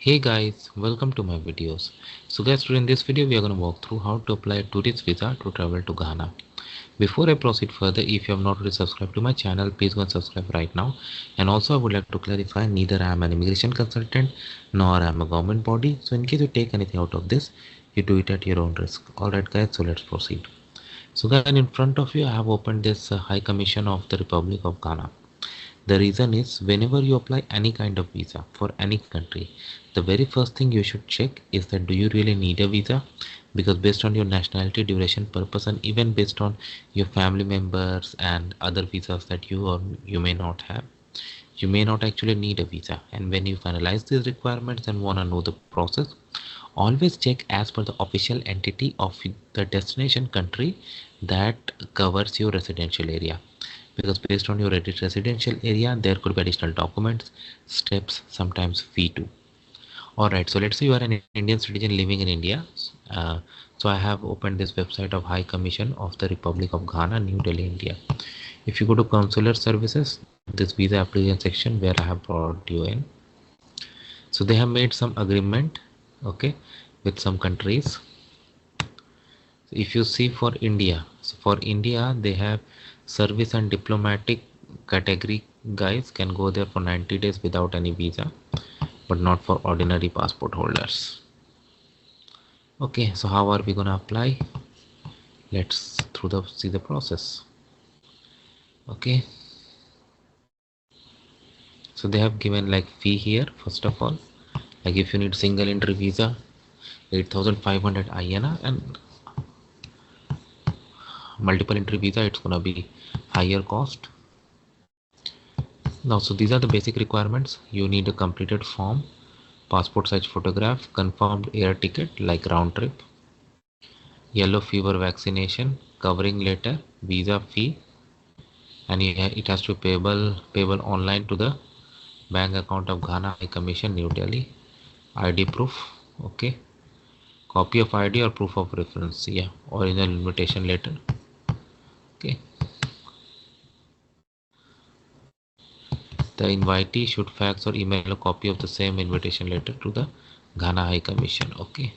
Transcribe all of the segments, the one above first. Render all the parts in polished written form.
Hey guys, welcome to my videos. So guys, today in this video we are going to walk through how to apply a tourist visa to travel to Ghana. Before I proceed further, if you have not already subscribed to my channel, please go and subscribe right now. And also I would like to clarify, neither I am an immigration consultant nor I am a government body. So in case you take anything out of this, you do it at your own risk. Alright guys, so let's proceed. So guys, in front of you I have opened this High Commission of the Republic of Ghana. The reason is whenever you apply any kind of visa for any country, the very first thing you should check is that do you really need a visa? Because based on your nationality, duration, purpose, and even based on your family members and other visas that you or you may not have, you may not actually need a visa. And when you finalize these requirements and want to know the process, always check as per the official entity of the destination country that covers your residential area, because based on your residential area there could be additional documents, steps, sometimes fee too. All right, so let's say you are an Indian citizen living in India. uh, so I have opened this website of High Commission of the Republic of Ghana, New Delhi, India. If you go to consular services, this visa application section where I have brought you in, so they have made some agreement, okay, with some countries. So if you see for India, so for India they have service and diplomatic category guys can go there for 90 days without any visa, but not for ordinary passport holders. Okay, so how are we gonna apply? Let's through the see the process. Okay, so they have given like fee here. First of all, like if you need single entry visa, 8,500 INR, and multiple entry visa it's gonna be higher cost. Now, so these are the basic requirements. You need a completed form, passport size photograph, confirmed air ticket like round trip, yellow fever vaccination, covering letter, visa fee, and it has to be payable online to the bank account of Ghana High Commission, New Delhi. ID proof, okay, copy of ID or proof of reference, yeah, original invitation letter, okay. The invitee should fax or email a copy of the same invitation letter to the Ghana High Commission, okay.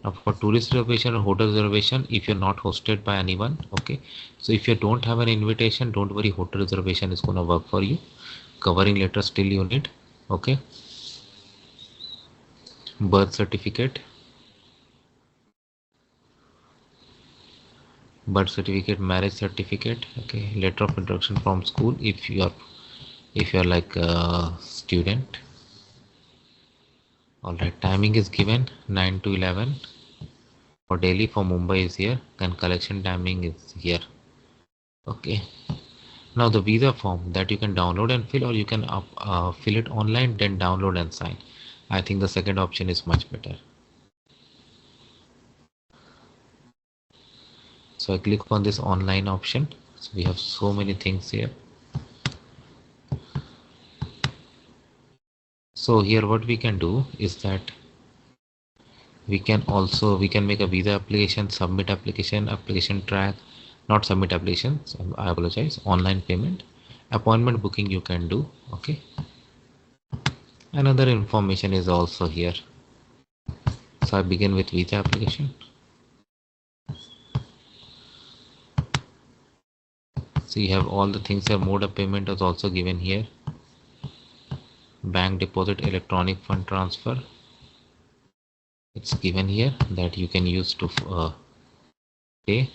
Now for tourist reservation or hotel reservation, if you're not hosted by anyone, okay, so if you don't have an invitation, don't worry, hotel reservation is gonna work for you. Covering letter still you need, okay. Birth certificate, marriage certificate, okay. Letter of introduction from school if you're like a student. All right, timing is given 9 to 11 for Delhi. For Mumbai is here, and collection timing is here, okay. Now the visa form that you can download and fill, or you can fill it online then download and sign. I think the second option is much better. So I click on this online option. So we have so many things here. So here what we can do is that we can make a visa application, submit application, application track, not submit applications, I apologize, online payment, appointment booking you can do, okay. Another information is also here. So I begin with visa application. So you have all the things here. Mode of payment is also given here. Bank deposit, electronic fund transfer, it's given here that you can use to pay.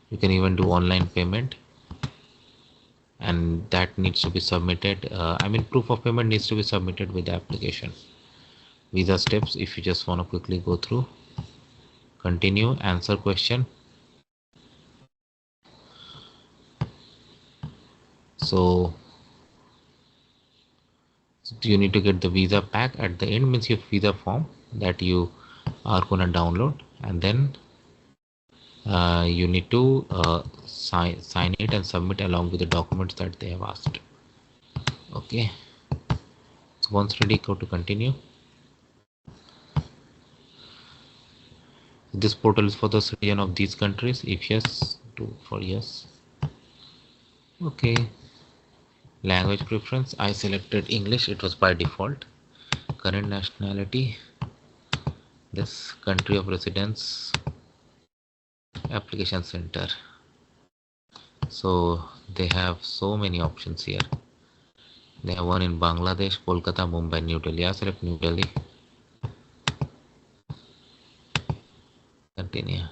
You can even do online payment, and that needs to be submitted. I mean, proof of payment needs to be submitted with the application. Visa steps, if you just want to quickly go through, continue, answer question. So you need to get the visa pack at the end, means your visa form that you are gonna download, and then you need to sign it and submit along with the documents that they have asked, okay. So once ready, go to continue. This portal is for the citizen of these countries. If yes, do for yes, okay. Language preference, I selected English, it was by default. Current nationality, this country of residence, application center. So they have so many options here. They have one in Bangladesh, Kolkata, Mumbai, New Delhi. I select New Delhi. Continue.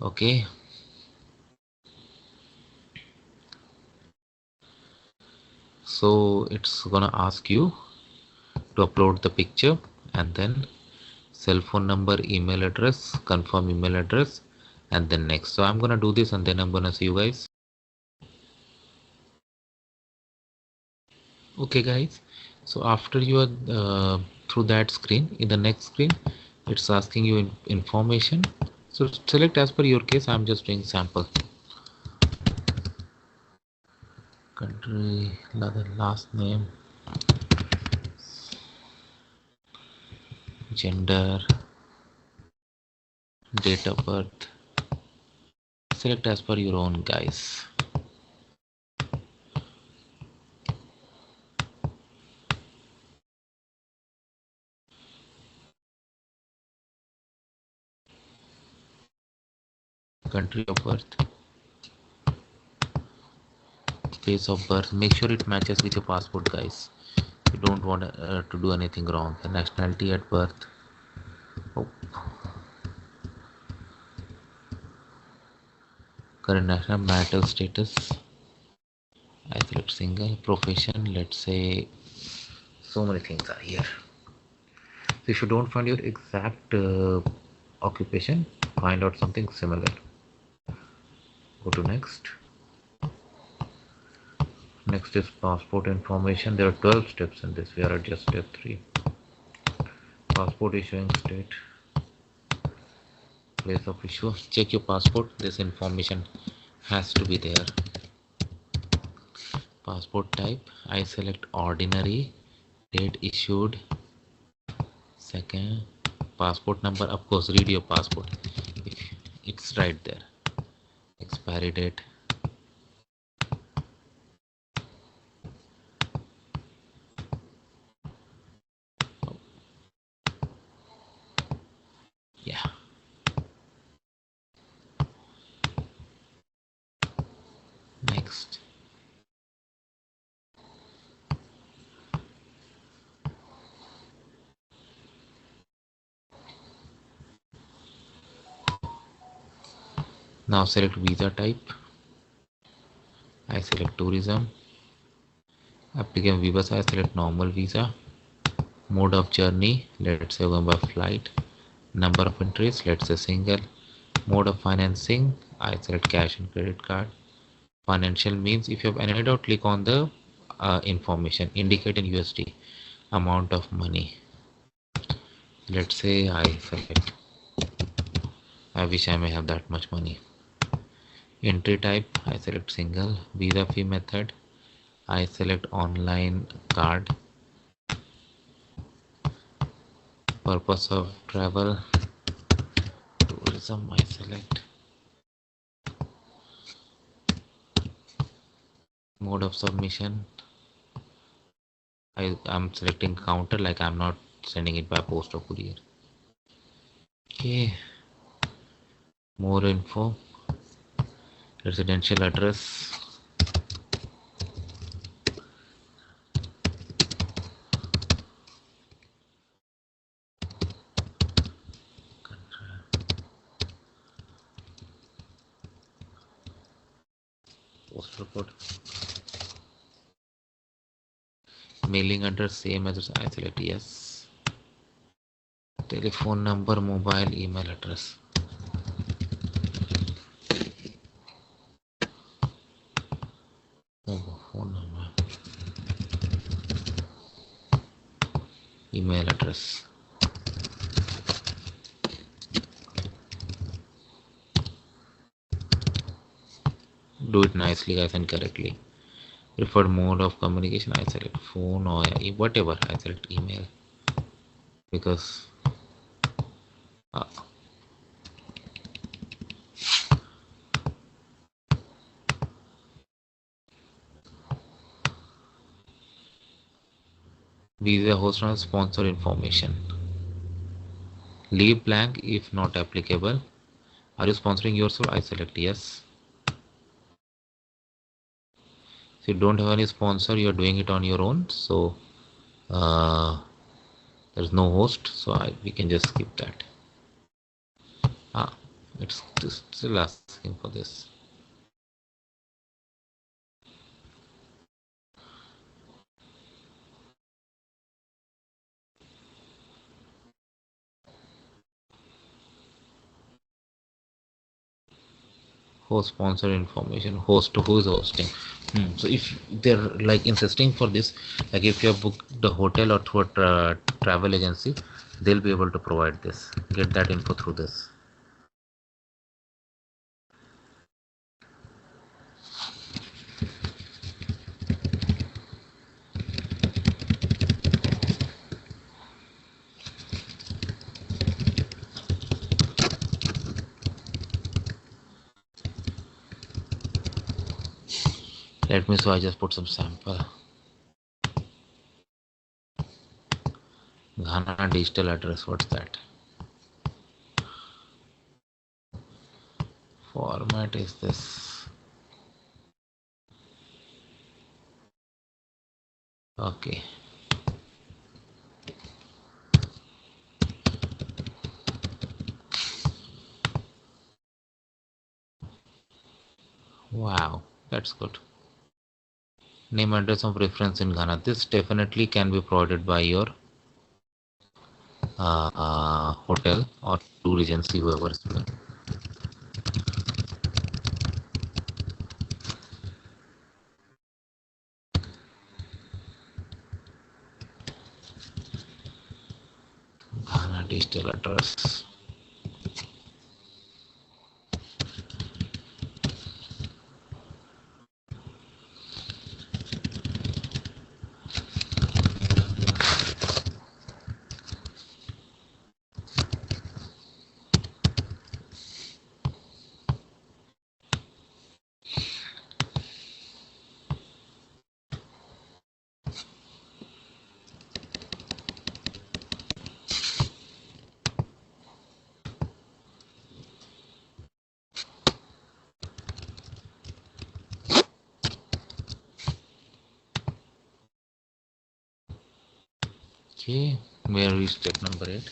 Okay. So it's gonna ask you to upload the picture and then cell phone number, email address, confirm email address, and then next. So I'm gonna do this and then I'm gonna see you guys. Okay guys, so after you are through that screen, in the next screen it's asking you information. So select as per your case. I'm just doing sample. Country, last name, gender, date of birth. Select as per your own guys. Country of birth, place of birth. Make sure it matches with your passport guys. You don't want to do anything wrong. The nationality at birth. Oh. Current national marital status. I select single. Profession, let's say. So many things are here. So if you don't find your exact occupation, find out something similar. Go to next. Next is passport information. There are 12 steps in this. We are at just step 3. Passport issuing state, place of issue. Check your passport. This information has to be there. Passport type, I select ordinary. Date issued, second. Passport number, of course read your passport if it's right there. Expiry date, yeah. Next. Now select visa type. I select tourism. Applicant visa, I select normal visa. Mode of journey, let's say going by flight. Number of entries, let's say single. Mode of financing, I select cash and credit card. Financial means, if you have any doubt, click on the information, indicate in USD amount of money. Let's say I select, I wish I may have that much money. Entry type, I select single. Visa fee method, I select online card. Purpose of travel, tourism, I select. Mode of submission, I'm selecting counter, like I'm not sending it by post or courier. Okay, more info, residential address, postal code, mailing address, same address, I select yes. Telephone number, mobile, email address. Phone number, email address. Do it nicely guys and correctly. Preferred mode of communication, I select phone or whatever. I select email because uh, Visa host and sponsor information. Leave blank if not applicable. Are you sponsoring yourself? I select yes. If you don't have any sponsor, you are doing it on your own. So uh, there's no host, so we can just skip that. Ah, it's still asking for this. Host sponsor information, host who is hosting. So if they're like insisting for this, like if you have booked the hotel or through a travel agency, they'll be able to provide this, get that info through this. Let me, so I just put some sample. Ghana digital address, what's that? Format is this. Okay. Wow, that's good. Name address of reference in Ghana. This definitely can be provided by your hotel or tour agency, whoever is doing. Ghana digital address. Okay, we are reached step number 8.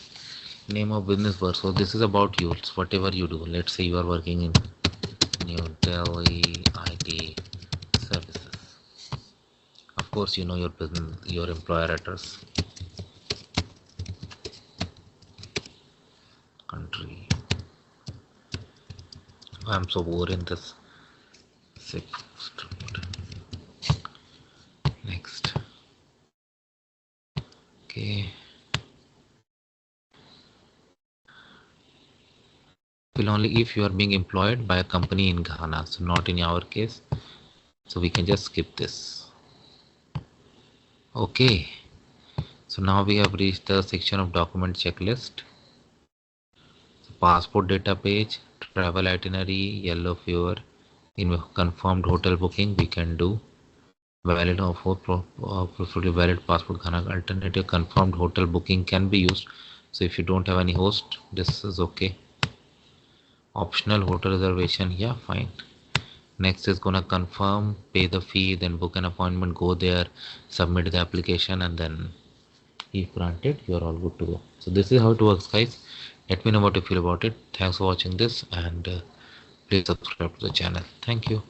Name of business work. So this is about you. It's whatever you do. Let's say you are working in New Delhi IT services. Of course, you know your business, your employer address, country. I'm so bored in this. Sixth. Next. Okay. Will only if you are being employed by a company in Ghana. So not in our case. So we can just skip this. Okay. So now we have reached the section of document checklist. So passport data page, travel itinerary, yellow fever, in confirmed hotel booking we can do. Valid or preferably valid passport Ghana alternative confirmed hotel booking can be used. So if you don't have any host, this is okay. Optional hotel reservation, yeah, fine. Next is gonna confirm, pay the fee, then book an appointment, go there, submit the application, and then if granted, you're all good to go. So this is how it works, guys. Let me know what you feel about it. Thanks for watching this, and please subscribe to the channel. Thank you.